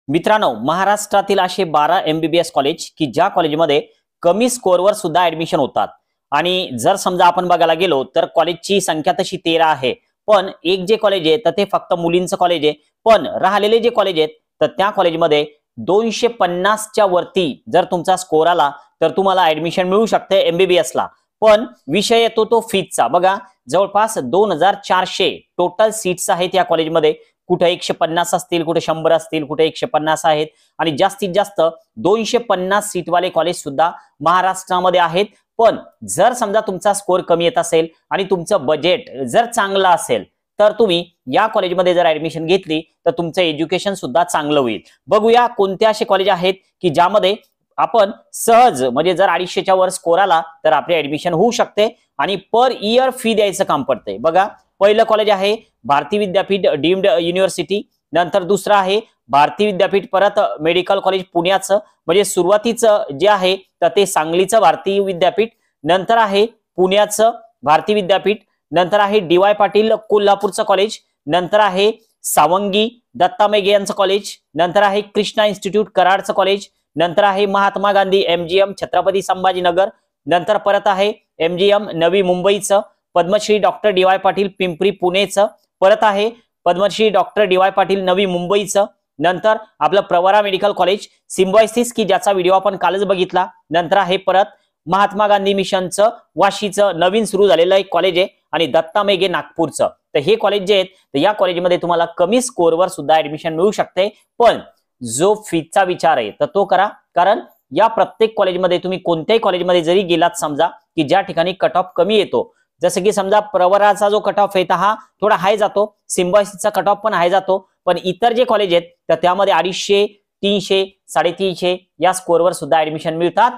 मित्रांनो, महाराष्ट्रातील असे 12 MBBS कॉलेज की ज्या कॉलेजमध्ये कमी स्कोअरवर सुद्धा ऍडमिशन होतात। आणि जर समजा आपण बघायला गेलो तर कॉलेजची संख्या तशी 13 आहे, पण एक जे कॉलेज आहे तर ते फक्त मुलींचं कॉलेज आहे। पण राहिलेले जे कॉलेज आहेत तर त्या कॉलेजमध्ये 250 च्या वरती जर तुमचा स्कोअर आला तर तुम्हाला ऍडमिशन मिळू शकते MBBS ला। पण विषय येतो तो फीजचा। बघा, जवळपास 2400 टोटल सीट्स आहेत या कॉलेजमध्ये। कुठे 150 असतील, कुठे 100 असतील, कुठे 150 आहेत आणि जास्तीत जास्त 250 सीटवाले कॉलेज सुद्धा महाराष्ट्रामध्ये आहेत। पण जर समजा तुमचा स्कोअर कमी येत असेल आणि तुमचं बजेट जर चांगलं असेल तर तुम्ही या कॉलेजमध्ये जर ऍडमिशन घेतली तर तुमचं एज्युकेशन सुद्धा चांगलं होईल। बघूया कोणते असे कॉलेज आहेत की ज्यामध्ये आपण सहज म्हणजे जर 250च्या वर स्कोअर आला तर आपले ऍडमिशन होऊ शकते आणि पर इयर फी द्यायचं काम पडते। बघा, पहिलं कॉलेज आहे भारती विद्यापीठ डीम्ड युनिव्हर्सिटी, नंतर दुसरं आहे भारती विद्यापीठ, परत मेडिकल कॉलेज पुण्याचं म्हणजे सुरुवातीचं जे आहे तर ते सांगलीचं भारती विद्यापीठ, नंतर आहे पुण्याचं भारती विद्यापीठ, नंतर आहे DY पाटील कोल्हापूरचं कॉलेज, नंतर आहे सावंगी दत्ता मेघे यांचं कॉलेज, नंतर आहे कृष्णा इन्स्टिट्यूट कराडचं कॉलेज, नंतर आहे महात्मा गांधी MGM छत्रपती संभाजीनगर, नंतर परत आहे MGM नवी मुंबईचं, पद्मश्री डॉक्टर DY पाटील पिंपरी पुणेचं, परत आहे पद्मश्री डॉक्टर DY पाटील नवी मुंबईचं, नंतर आपलं प्रवरा मेडिकल कॉलेज सिम्बायोसिस की ज्याचा व्हिडिओ आपण कालच बघितला, नंतर आहे परत महात्मा गांधी मिशनचं वाशीचं नवीन सुरू झालेलं एक कॉलेज आहे आणि दत्ता मेघे नागपूरचं। तर हे कॉलेज जे आहेत तर या कॉलेजमध्ये तुम्हाला कमी स्कोअरवर सुद्धा ऍडमिशन मिळू शकते। पण जो फीचा विचार आहे तर तो करा, कारण या प्रत्येक कॉलेजमध्ये तुम्ही कोणत्याही कॉलेजमध्ये जरी गेलात समजा की ज्या ठिकाणी कट ऑफ कमी येतो, जसं की समजा प्रवराचा जो कट ऑफ आहे हा थोडा हाय जातो, सिम्बायोसिसचा कट ऑफ पण हाय जातो, पण इतर जे कॉलेज आहेत तर त्यामध्ये 250, 300, 350 या स्कोअरवर सुद्धा ऍडमिशन मिळतात।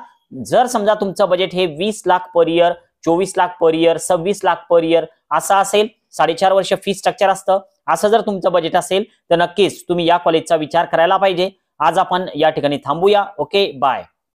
जर समजा तुमचं बजेट हे 20 lakh per year, 24 lakh per year, 26 lakh per year असं असेल, 4.5 वर्ष फी स्ट्रक्चर असतं, असं जर तुमचं बजेट असेल तर नक्कीच तुम्ही या कॉलेजचा विचार करायला पाहिजे। आज आपण या ठिकाणी थांबूया। Okay, bye.